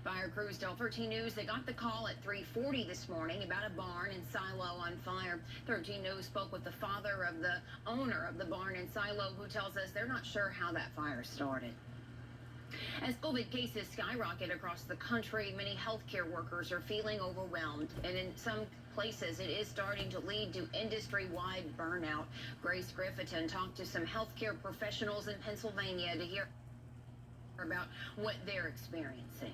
Fire crews tell 13 News they got the call at 3:40 this morning about a barn and silo on fire. 13 News spoke with the father of the owner of the barn and silo, who tells us they're not sure how that fire started. As COVID cases skyrocket across the country, many healthcare workers are feeling overwhelmed, and in some places it is starting to lead to industry-wide burnout. Grace Griffin talked to some healthcare professionals in Pennsylvania to hear about what they're experiencing.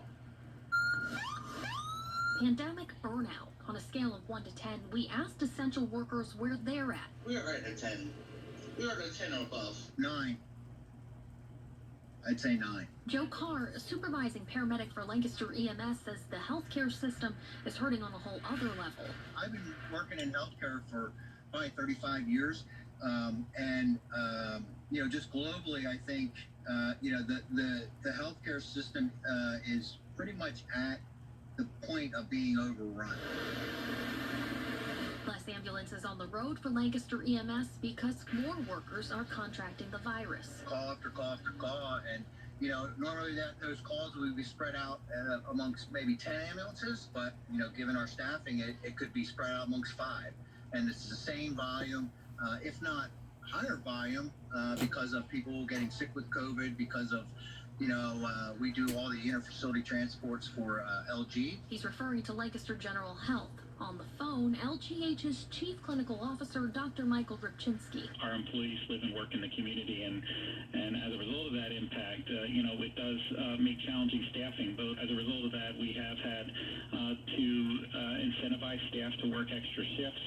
Pandemic burnout. On a scale of 1 to 10, we asked essential workers where they're at. We are at a 10. We are at a 10 or above. 9. I'd say 9. Joe Carr, a supervising paramedic for Lancaster EMS, says the healthcare system is hurting on a whole other level. I've been working in healthcare for probably 35 years, just globally, I think the healthcare system is pretty much at the point of being overrun. Less ambulances on the road for Lancaster EMS because more workers are contracting the virus. Call after call after call, and normally those calls would be spread out amongst maybe 10 ambulances, but given our staffing, it could be spread out amongst 5, and it's the same volume, if not higher volume, because of people getting sick with COVID, because of we do all the interfacility transports for LG. He's referring to Lancaster General Health. On the phone, LGH's Chief Clinical Officer, Dr. Michael Ripchinsky. Our employees live and work in the community, and as a result of that impact, it does make challenging staffing. But as a result of that, we have had to incentivize staff to work extra shifts,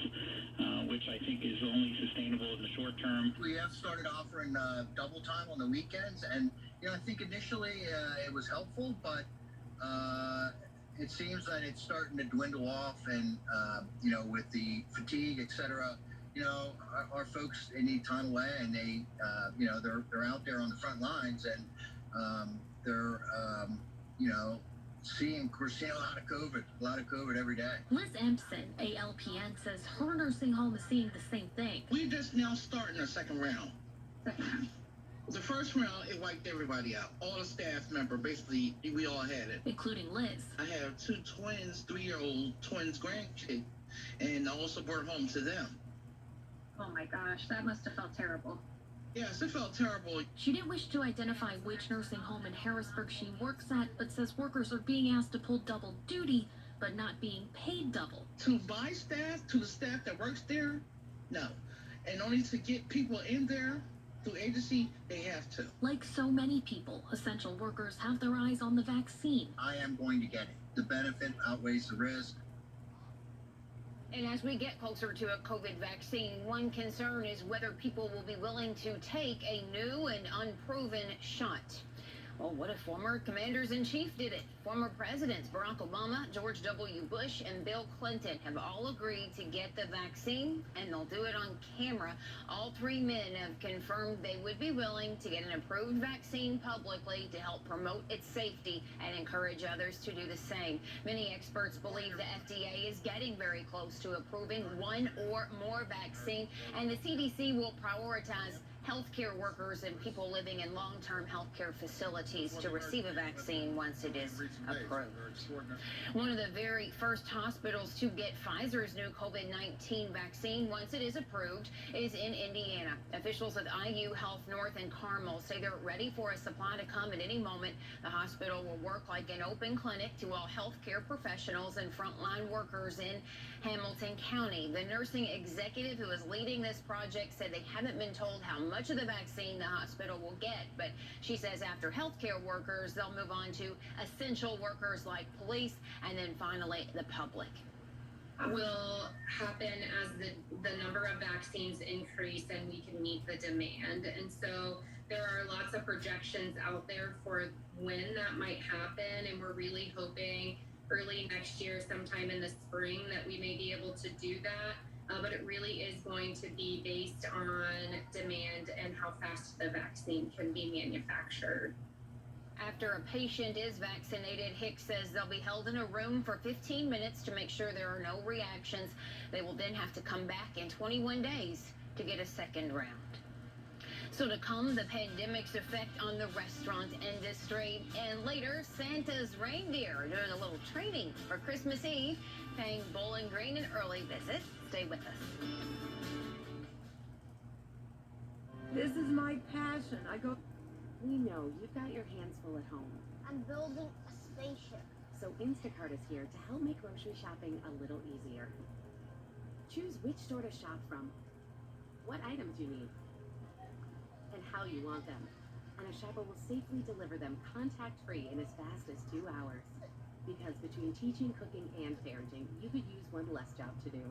which I think is only sustainable in the short term. We have started offering double time on the weekends, and I think initially it was helpful, but it seems that it's starting to dwindle off, and with the fatigue, etc. Our folks, they need time away, and they're out there on the front lines, and we're seeing a lot of COVID every day. Liz Empson, ALPN, says her nursing home is seeing the same thing. We're just now starting our second round. The first round, it wiped everybody out. All the staff member, basically, we all had it. Including Liz. I have 2 twins, 3-year-old twins, grandkids, and I also brought home to them. Oh my gosh, that must have felt terrible. Yes, it felt terrible. She didn't wish to identify which nursing home in Harrisburg she works at, but says workers are being asked to pull double duty, but not being paid double. To my staff, to the staff that works there, no. And only to get people in there, through agency, they have to. Like so many people, essential workers have their eyes on the vaccine. I am going to get it. The benefit outweighs the risk. And as we get closer to a COVID vaccine, one concern is whether people will be willing to take a new and unproven shot. Well, what if former commanders-in-chief did it? Former presidents Barack Obama, George W. Bush, and Bill Clinton have all agreed to get the vaccine, and they'll do it on camera. All 3 men have confirmed they would be willing to get an approved vaccine publicly to help promote its safety and encourage others to do the same. Many experts believe the FDA is getting very close to approving 1 or more vaccine, and the CDC will prioritize healthcare workers and people living in long-term healthcare facilities to receive a vaccine once it is approved. One of the very first hospitals to get Pfizer's new COVID-19 vaccine once it is approved is in Indiana. Officials at IU Health North and Carmel say they're ready for a supply to come at any moment. The hospital will work like an open clinic to all healthcare professionals and frontline workers in Hamilton County. The nursing executive who is leading this project said they haven't been told how much of the vaccine the hospital will get, but she says after healthcare workers, they'll move on to essential workers like police, and then finally the public. Will happen as the number of vaccines increase and we can meet the demand. And so there are lots of projections out there for when that might happen, and we're really hoping early next year, sometime in the spring, that we may be able to do that. But it really is going to be based on demand and how fast the vaccine can be manufactured. After a patient is vaccinated, Hicks says they'll be held in a room for 15 minutes to make sure there are no reactions. They will then have to come back in 21 days to get a second round. So to come, the pandemic's effect on the restaurant industry. And later, Santa's reindeer doing a little training for Christmas Eve, paying Bowling Green an early visit. Stay with us. This is my passion. We know you've got your hands full at home. I'm building a spaceship. So Instacart is here to help make grocery shopping a little easier. Choose which store to shop from, what items you need, and how you want them. And a shopper will safely deliver them contact-free in as fast as 2 hours. Because between teaching, cooking, and parenting, you could use one less job to do.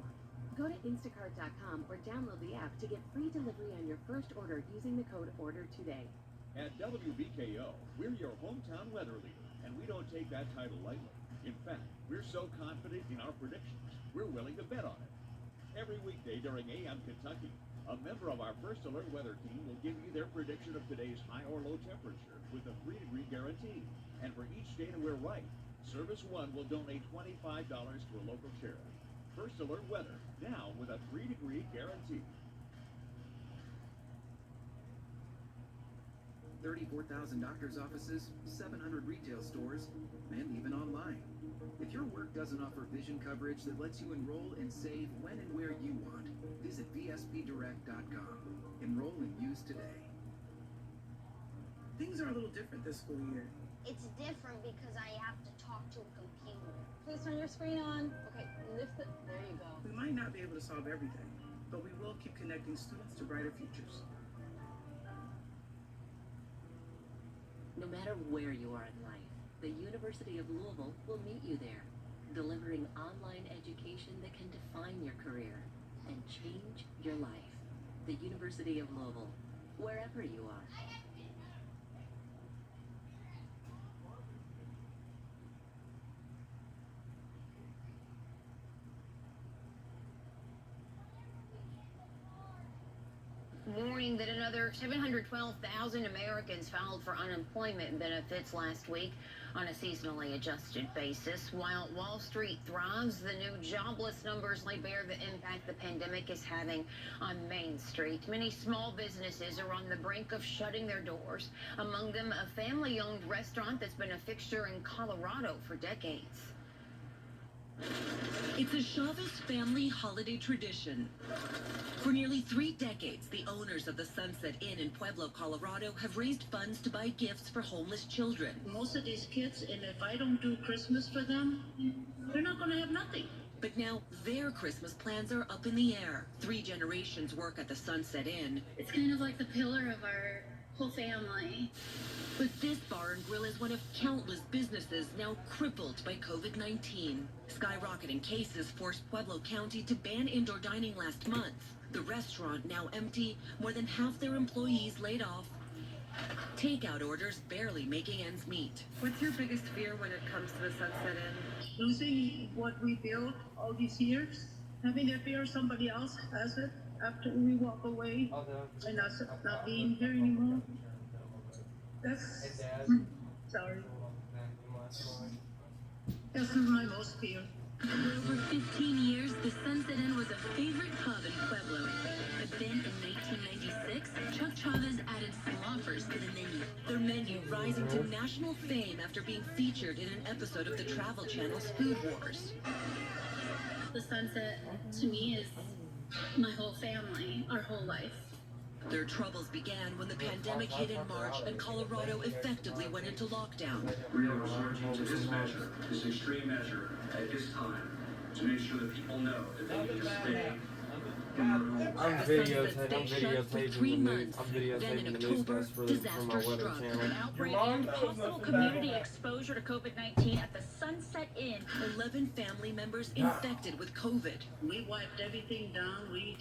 Go to instacart.com or download the app to get free delivery on your first order using the code ORDER TODAY. At WBKO, we're your hometown weather leader, and we don't take that title lightly. In fact, we're so confident in our predictions, we're willing to bet on it. Every weekday during AM Kentucky, a member of our First Alert weather team will give you their prediction of today's high or low temperature with a 3-degree guarantee. And for each day that we're right, Service One will donate $25 to a local charity. First Alert weather, now with a 3-degree guarantee. 34,000 doctor's offices, 700 retail stores, and even online. If your work doesn't offer vision coverage that lets you enroll and save when and where you want, visit vspdirect.com. Enroll and use today. Things are a little different this school year. It's different because I have to talk to a computer. Please turn your screen on. Okay, lift it. There you go. We might not be able to solve everything, but we will keep connecting students to brighter futures. No matter where you are in life, the University of Louisville will meet you there, delivering online education that can define your career and change your life. The University of Louisville, wherever you are. Warning that another 712,000 Americans filed for unemployment benefits last week on a seasonally adjusted basis. While Wall Street thrives, the new jobless numbers lay bare the impact the pandemic is having on Main Street. Many small businesses are on the brink of shutting their doors. Among them, a family-owned restaurant that's been a fixture in Colorado for decades. It's a Chavez family holiday tradition. For nearly 3 decades, the owners of the Sunset Inn in Pueblo, Colorado, have raised funds to buy gifts for homeless children. Most of these kids, and if I don't do Christmas for them, they're not going to have nothing. But now their Christmas plans are up in the air. 3 generations work at the Sunset Inn. It's kind of like the pillar of our whole family. But this bar and grill is one of countless businesses now crippled by COVID-19. Skyrocketing cases forced Pueblo County to ban indoor dining last month. The restaurant now empty, more than half their employees laid off. Takeout orders barely making ends meet. What's your biggest fear when it comes to the Sunset Inn? Losing what we built all these years, having the fear somebody else has it after we walk away, and us not being here anymore. That's sorry. That's my most fear. For over 15 years, the Sunset Inn was a favorite pub in Pueblo. But then in 1996, Chuck Chavez added sloppers to the menu. Their menu rising to national fame after being featured in an episode of the Travel Channel's Food Wars. The Sunset, to me, is my whole family, our whole life. Their troubles began when the pandemic hit in March and Colorado effectively went into lockdown. We are resorting to this measure, this extreme measure, at this time, to make sure that people know that they need to stay in their homes. I'm videotaping the newscast for my weather channel. An outbreak and possible community exposure to COVID-19 at the Sunset Inn. 11 family members infected with COVID. We wiped everything down, we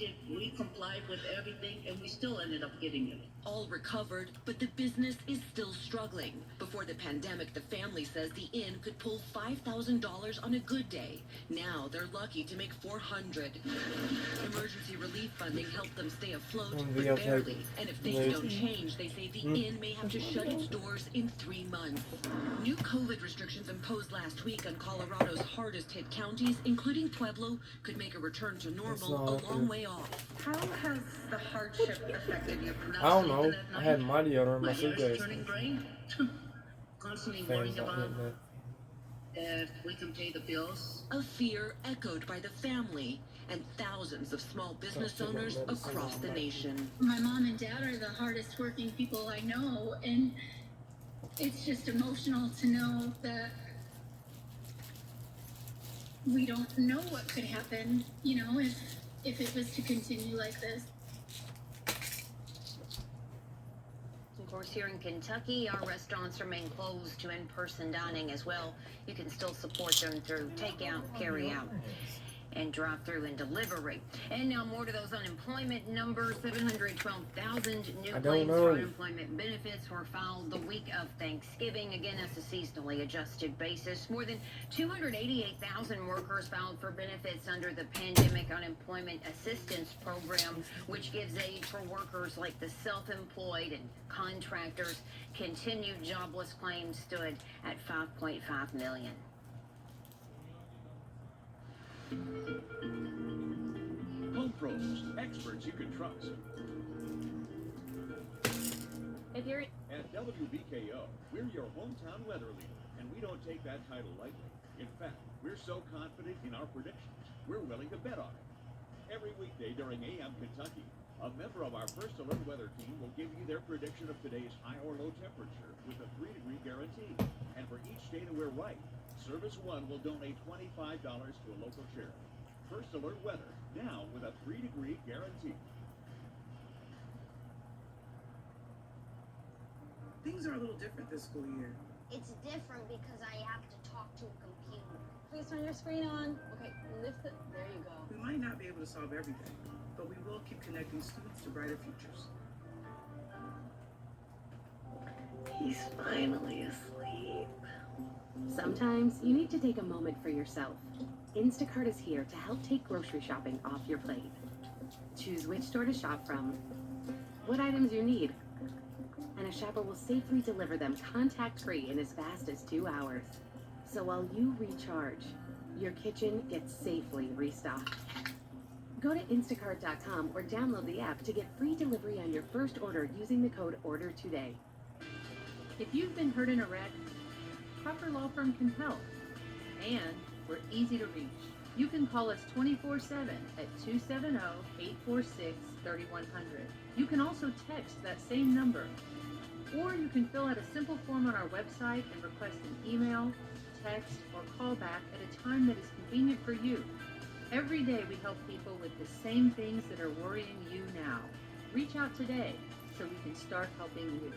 complied with everything, and we still ended up getting it. All recovered, but the business is still struggling. Before the pandemic, the family says the inn could pull $5,000 on a good day. Now they're lucky to make $400. Emergency relief funding helped them stay afloat, but barely. And if things don't change, they say the inn may have to shut its doors in 3 months. New COVID restrictions imposed last week on Colorado's hardest hit counties, including Pueblo, could make a return to normal a long way off. How has the hardship affected I don't know. I had my deodorant in my suitcase. Constantly Fans worrying not about hitting it. if we can pay the bills. A fear echoed by the family and thousands of small business owners across the nation. My mom and dad are the hardest working people I know, and it's just emotional to know that we don't know what could happen, you know, if it was to continue like this. Of course, here in Kentucky, our restaurants remain closed to in-person dining as well. You can still support them through takeout, carry-out, and drive-through and delivery. And now more to those unemployment numbers. 712,000 new claims for unemployment benefits were filed the week of Thanksgiving. Again, that's a seasonally adjusted basis. More than 288,000 workers filed for benefits under the Pandemic Unemployment Assistance Program, which gives aid for workers like the self-employed and contractors. Continued jobless claims stood at 5.5 million. Home Pros, experts you can trust. If you're At WBKO, we're your hometown weather leader, and we don't take that title lightly. In fact, we're so confident in our predictions, we're willing to bet on it. Every weekday during AM Kentucky, a member of our First Alert weather team will give you their prediction of today's high or low temperature with a 3-degree guarantee. And for each day that we're right, Service One will donate $25 to a local charity. First Alert weather, now with a 3-degree guarantee. Things are a little different this school year. It's different because I have to talk to a computer. Please turn your screen on. Okay, lift it. There you go. We might not be able to solve everything, but we will keep connecting students to brighter futures. He's finally asleep. Sometimes you need to take a moment for yourself. Instacart is here to help take grocery shopping off your plate. Choose which store to shop from, what items you need, and a shopper will safely deliver them contact-free in as fast as 2 hours. So while you recharge, your kitchen gets safely restocked. Go to instacart.com or download the app to get free delivery on your first order using the code ORDERTODAY. If you've been hurt in a wreck, Proper Law Firm can help. And we're easy to reach. You can call us 24/7 at 270-846-3100. You can also text that same number. Or you can fill out a simple form on our website and request an email, text, or call back at a time that is convenient for you. Every day we help people with the same things that are worrying you now. Reach out today so we can start helping you.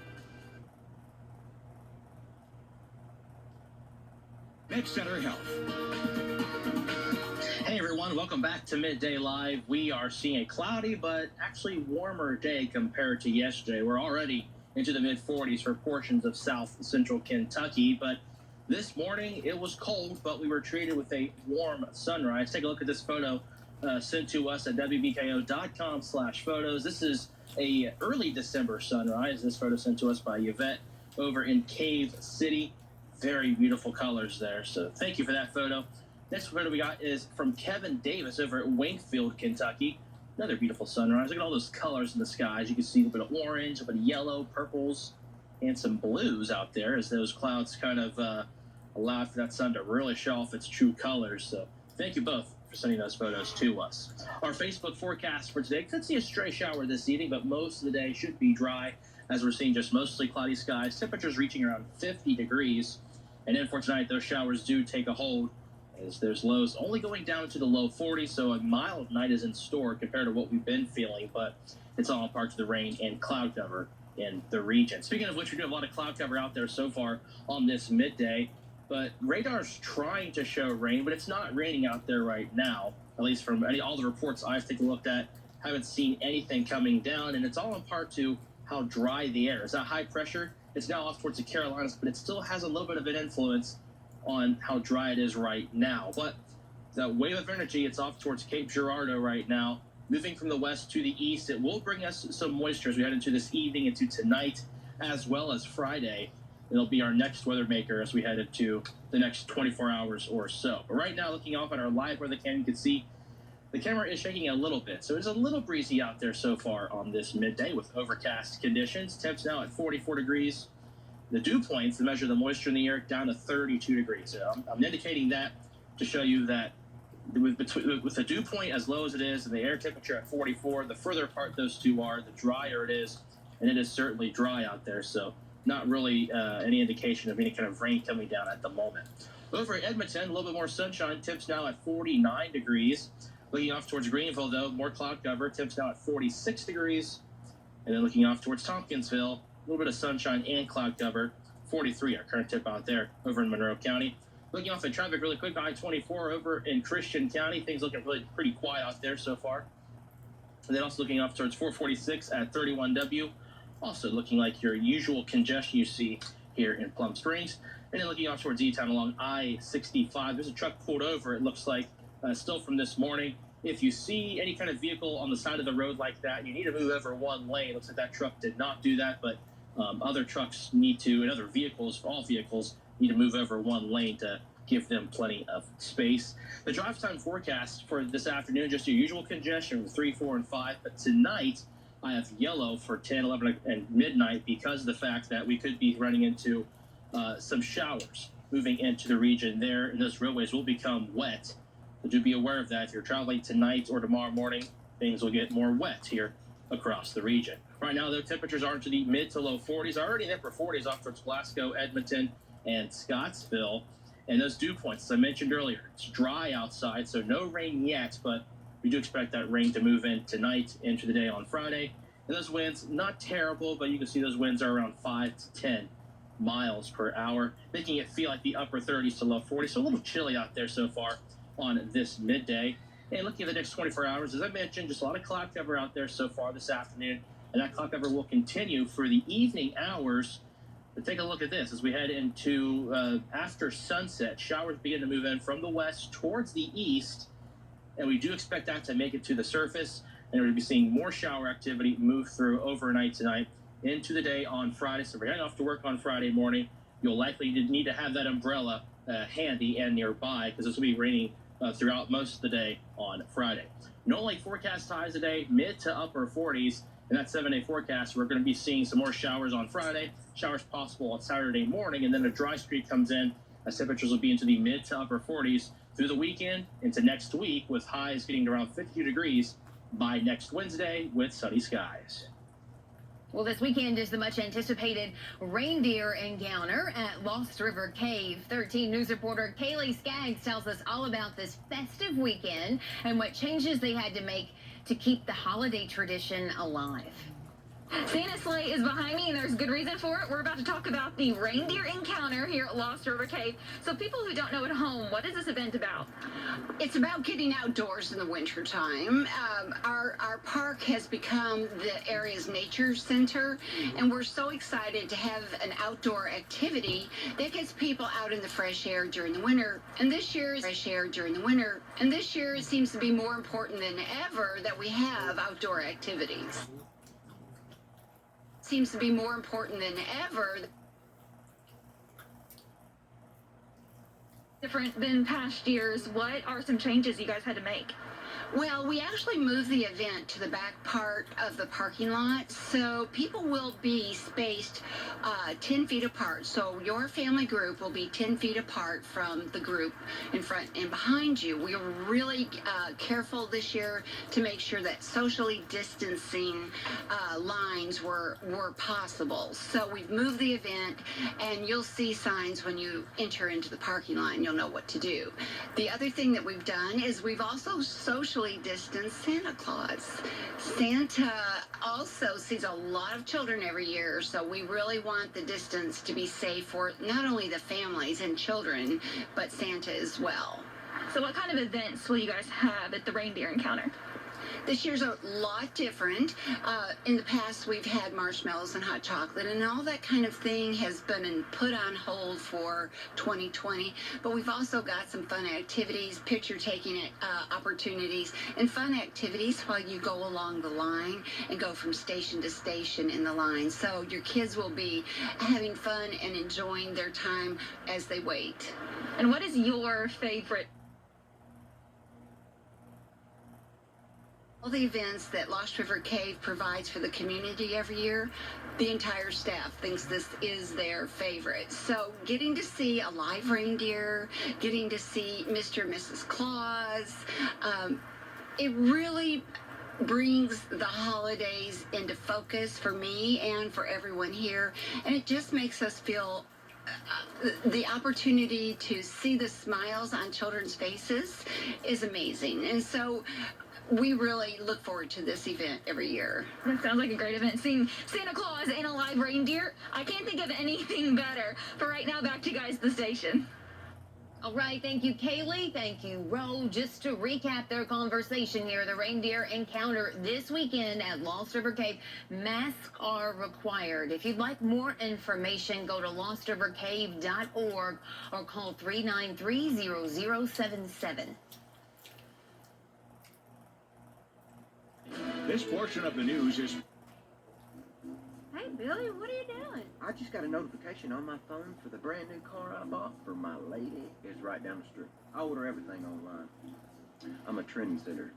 MedCenter Health. Hey everyone, welcome back to Midday Live. We are seeing a cloudy but actually warmer day compared to yesterday. We're already into the mid-40s for portions of south central Kentucky, but this morning it was cold, but we were treated with a warm sunrise. Take a look at this photo sent to us at WBKO.com/photos. This is a early December sunrise. This photo sent to us by Yvette over in Cave City. Very beautiful colors there, so thank you for that photo. Next photo we got is from Kevin Davis over at Wakefield, Kentucky. Another beautiful sunrise. Look at all those colors in the skies. You can see a bit of orange, a bit of yellow, purples, and some blues out there as those clouds kind of allow for that sun to really show off its true colors. So thank you both for sending those photos to us. Our Facebook forecast for today could see a stray shower this evening, but most of the day should be dry as we're seeing just mostly cloudy skies. Temperatures reaching around 50 degrees. And then for tonight, those showers do take a hold as there's lows only going down to the low 40s, so a mild night is in store compared to what we've been feeling, but it's all in part to the rain and cloud cover in the region. Speaking of which, we do have a lot of cloud cover out there so far on this midday, but radar's trying to show rain, but it's not raining out there right now, at least from all the reports I've taken a look at. Haven't seen anything coming down, and it's all in part to how dry the air is. That high pressure, it's now off towards the Carolinas, but it still has a little bit of an influence on how dry it is right now. But that wave of energy, it's off towards Cape Girardeau right now. Moving from the west to the east, it will bring us some moisture as we head into this evening, into tonight, as well as Friday. It'll be our next weather maker as we head into the next 24 hours or so. But right now, looking off at our live weather cam, you can see The camera is shaking a little bit, so it's a little breezy out there so far on this midday with overcast conditions. Temps now at 44 degrees. The dew points, to measure the moisture in the air, down to 32 degrees. So I'm indicating that to show you that with the dew point as low as it is and the air temperature at 44, the further apart those two are, the drier it is, and it is certainly dry out there. So not really any indication of any kind of rain coming down at the moment. Over at Edmonton, a little bit more sunshine. Temps now at 49 degrees. Looking off towards Greenville, though, more cloud cover. Temps now at 46 degrees. And then looking off towards Tompkinsville, a little bit of sunshine and cloud cover. 43, our current tip out there over in Monroe County. Looking off at traffic really quick, I-24 over in Christian County. Things looking really pretty quiet out there so far. And then also looking off towards 446 at 31W. Also looking like your usual congestion you see here in Plum Springs. And then looking off towards E-Town along I-65. There's a truck pulled over, it looks like, still from this morning. If you see any kind of vehicle on the side of the road like that, you need to move over one lane. Looks like that truck did not do that, but other trucks need to, and other vehicles, all vehicles, need to move over one lane to give them plenty of space. The drive time forecast for this afternoon, just your usual congestion with 3, 4, and 5. But tonight, I have yellow for 10, 11, and midnight because of the fact that we could be running into some showers moving into the region there, and those roadways will become wet. So do be aware of that. If you're traveling tonight or tomorrow morning, things will get more wet here across the region. Right now, though, temperatures are into the mid to low 40s. Already in the upper 40s off towards Glasgow, Edmonton, and Scottsville. And those dew points, as I mentioned earlier, it's dry outside, so no rain yet, but we do expect that rain to move in tonight into the day on Friday. And those winds, not terrible, but you can see those winds are around 5 to 10 miles per hour, making it feel like the upper 30s to low 40s. So a little chilly out there so far on this midday. And looking at the next 24 hours, as I mentioned, just a lot of cloud cover out there so far this afternoon. And that cloud cover will continue for the evening hours. But take a look at this as we head into after sunset. Showers begin to move in from the west towards the east. And we do expect that to make it to the surface. And we're going to be seeing more shower activity move through overnight tonight into the day on Friday. So we're heading off to work on Friday morning. You'll likely need to have that umbrella handy and nearby because this will be raining throughout most of the day on Friday. No lake forecast highs today, mid to upper 40s. In that 7-day forecast, we're going to be seeing some more showers on Friday, showers possible on Saturday morning, and then a dry streak comes in as temperatures will be into the mid to upper 40s through the weekend into next week, with highs getting to around 52 degrees by next Wednesday with sunny skies. Well, this weekend is the much-anticipated reindeer encounter at Lost River Cave. 13 News reporter Kaylee Skaggs tells us all about this festive weekend and what changes they had to make to keep the holiday tradition alive. Santa's sleigh is behind me, and there's good reason for it. We're about to talk about the reindeer encounter here at Lost River Cave. So people who don't know at home, what is this event about? It's about getting outdoors in the wintertime. Our park has become the area's nature center, and we're so excited to have an outdoor activity that gets people out in the fresh air during the winter. And this year is fresh air during the winter. And this year it seems to be more important than ever that we have outdoor activities. Seems to be more important than ever. Different than past years, what are some changes you guys had to make? Well, we actually moved the event to the back part of the parking lot, so people will be spaced 10 feet apart. So your family group will be 10 feet apart from the group in front and behind you. We were really careful this year to make sure that socially distancing lines were possible. So we've moved the event, and you'll see signs when you enter into the parking lot, and you'll know what to do. The other thing that we've done is we've also socially distanced Santa Claus. Santa also sees a lot of children every year, so we really want the distance to be safe for not only the families and children, but Santa as well. So what kind of events will you guys have at the reindeer encounter? This year's a lot different. In the past, we've had marshmallows and hot chocolate, and all that kind of thing has been put on hold for 2020. But we've also got some fun activities, picture-taking opportunities, and fun activities while you go along the line and go from station to station in the line. So your kids will be having fun and enjoying their time as they wait. And what is your favorite All the events that Lost River Cave provides for the community every year, the entire staff thinks this is their favorite. So getting to see a live reindeer, getting to see Mr. and Mrs. Claus, it really brings the holidays into focus for me and for everyone here. And it just makes us feel the opportunity to see the smiles on children's faces is amazing. And so we really look forward to this event every year. That sounds like a great event. Seeing Santa Claus and a live reindeer, I can't think of anything better. For right now, back to you guys at the station. All right, thank you, Kaylee. Thank you, Ro. Just to recap their conversation here, the reindeer encounter this weekend at Lost River Cave. Masks are required. If you'd like more information, go to lostrivercave.org or call 393-0077. This portion of the news is... Hey, Billy, what are you doing? I just got a notification on my phone for the brand new car I bought for my lady. It's right down the street. I order everything online. I'm a trendsetter.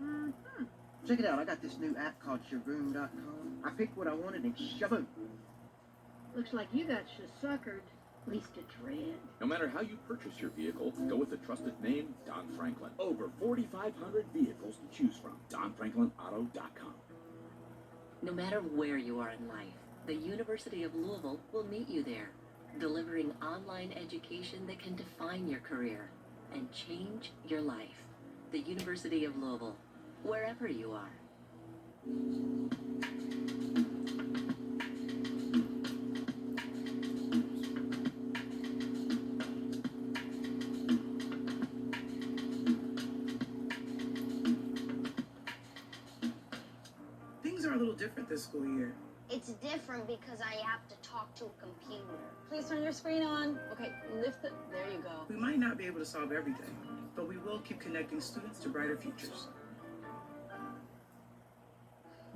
Mm-hmm. Check it out. I got this new app called Shavoom.com. I picked what I wanted and shaboom. Looks like you got suckered. At least a trend. No matter how you purchase your vehicle, go with the trusted name, Don Franklin. Over 4,500 vehicles to choose from. DonFranklinAuto.com. No matter where you are in life, the University of Louisville will meet you there, delivering online education that can define your career and change your life. The University of Louisville, wherever you are. Things are a little different this school year. It's different because I have to talk to a computer. Please turn your screen on. Okay, lift it. There you go. We might not be able to solve everything, but we will keep connecting students to brighter futures.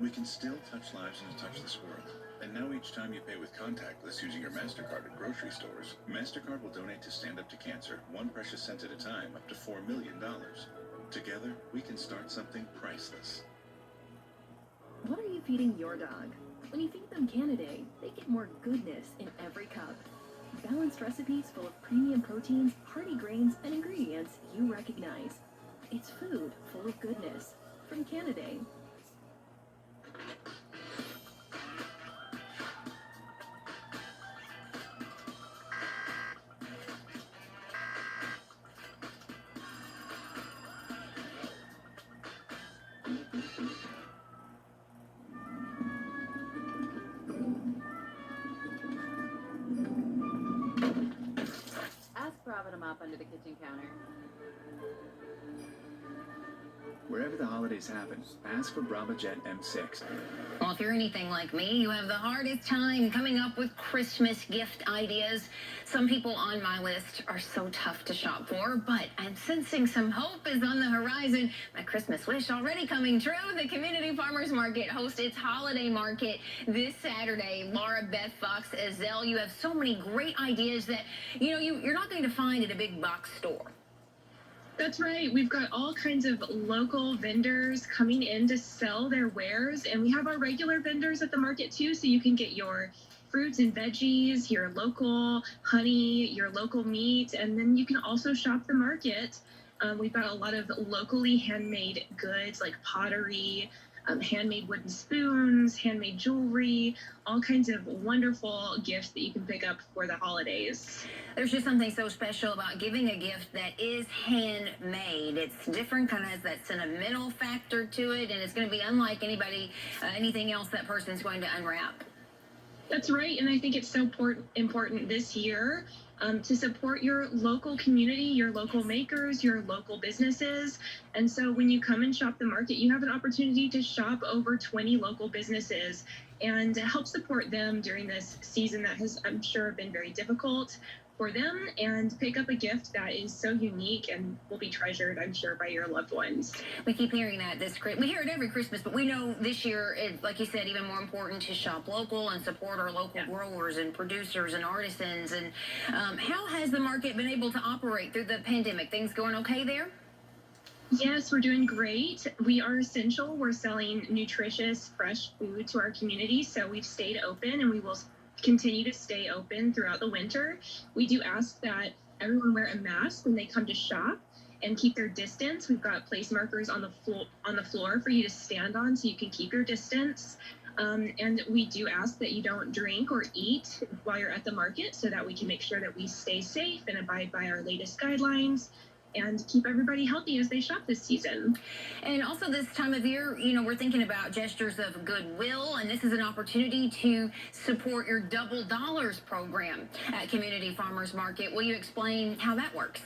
We can still touch lives and touch this world. And now each time you pay with contactless using your MasterCard at grocery stores, MasterCard will donate to Stand Up to Cancer, 1 precious cent at a time, up to $4 million. Together, we can start something priceless. What are you feeding your dog? When you feed them Canada, they get more goodness in every cup. Balanced recipes full of premium proteins, hearty grains, and ingredients you recognize. It's food full of goodness from Canada. Propping them up under the kitchen counter. Wherever the holidays happen, ask for Brava Jet M6. Well, if you're anything like me, you have the hardest time coming up with Christmas gift ideas. Some people on my list are so tough to shop for, but I'm sensing some hope is on the horizon. My Christmas wish already coming true. The Community Farmers Market hosts its holiday market this Saturday. Laura Beth Fox Ezell, you have so many great ideas that, you're not going to find at a big box store. That's right. We've got all kinds of local vendors coming in to sell their wares, and we have our regular vendors at the market too, so you can get your fruits and veggies, your local honey, your local meat, and then you can also shop the market. We've got a lot of locally handmade goods like pottery, handmade wooden spoons, handmade jewelry, all kinds of wonderful gifts that you can pick up for the holidays. There's just something so special about giving a gift that is handmade. It's different, kind of has that sentimental factor to it, and it's going to be unlike anything else that person's going to unwrap. That's right, and I think it's so important this year to support your local community, your local makers, your local businesses. And so when you come and shop the market, you have an opportunity to shop over 20 local businesses and help support them during this season that has, I'm sure, been very difficult for them, and pick up a gift that is so unique and will be treasured, I'm sure, by your loved ones. We keep hearing that we hear it every Christmas, but we know this year, like you said, even more important to shop local and support our local growers and producers and artisans. And how has the market been able to operate through the pandemic? Things going okay there? Yes, we're doing great. We are essential. We're selling nutritious, fresh food to our community. So we've stayed open and we will continue to stay open throughout the winter. We do ask that everyone wear a mask when they come to shop and keep their distance. We've got place markers on the floor for you to stand on so you can keep your distance. And we do ask that you don't drink or eat while you're at the market so that we can make sure that we stay safe and abide by our latest guidelines and keep everybody healthy as they shop this season. And also this time of year, you know, we're thinking about gestures of goodwill, and this is an opportunity to support your Double Dollars program at Community Farmers Market. Will you explain how that works?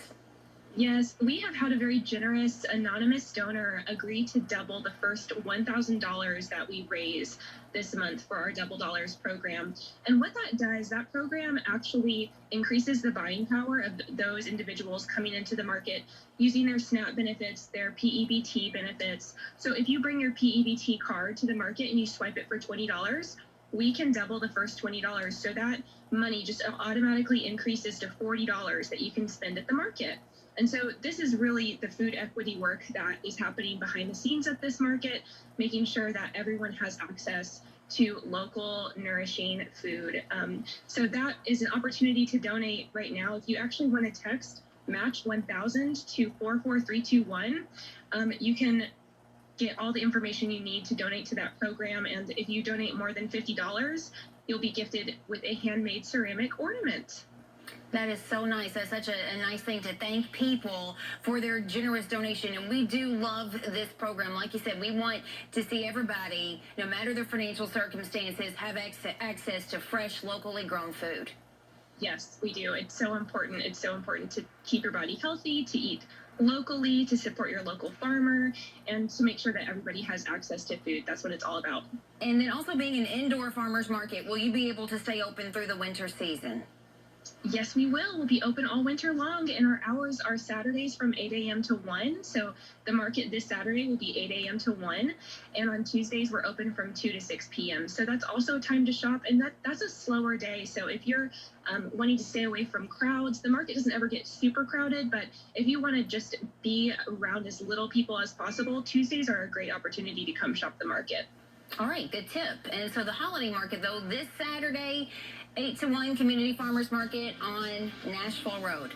Yes, we have had a very generous anonymous donor agree to double the first $1,000 that we raise this month for our Double Dollars program. And what that does, that program actually increases the buying power of those individuals coming into the market using their SNAP benefits, their PEBT benefits. So if you bring your PEBT card to the market and you swipe it for $20, we can double the first $20. So that money just automatically increases to $40 that you can spend at the market. And so this is really the food equity work that is happening behind the scenes at this market, making sure that everyone has access to local, nourishing food. So that is an opportunity to donate right now. If you actually want to text match 1000 to 44321, you can get all the information you need to donate to that program. And if you donate more than $50, you'll be gifted with a handmade ceramic ornament. That is so nice. That's such a nice thing to thank people for their generous donation. And we do love this program. Like you said, we want to see everybody, no matter their financial circumstances, have access to fresh, locally grown food. Yes, we do. It's so important. It's so important to keep your body healthy, to eat locally, to support your local farmer, and to make sure that everybody has access to food. That's what it's all about. And then also being an indoor farmer's market, will you be able to stay open through the winter season? Yes, we will. We'll be open all winter long, and our hours are Saturdays from 8 a.m. to 1. So the market this Saturday will be 8 a.m. to 1, and on Tuesdays we're open from 2 to 6 p.m. So that's also time to shop, and that's a slower day. So if you're wanting to stay away from crowds, the market doesn't ever get super crowded, but if you want to just be around as little people as possible, Tuesdays are a great opportunity to come shop the market. All right, good tip. And so the holiday market, though, this Saturday, 8 to 1 Community Farmers Market on Nashville Road.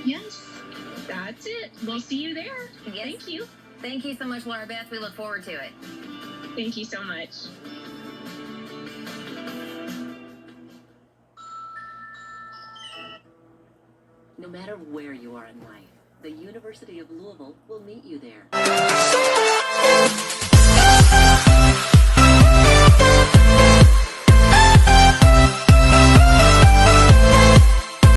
Yes, that's it. We'll see you there. Yes. Thank you. Thank you so much, Laura Beth. We look forward to it. Thank you so much. No matter where you are in life, the University of Louisville will meet you there.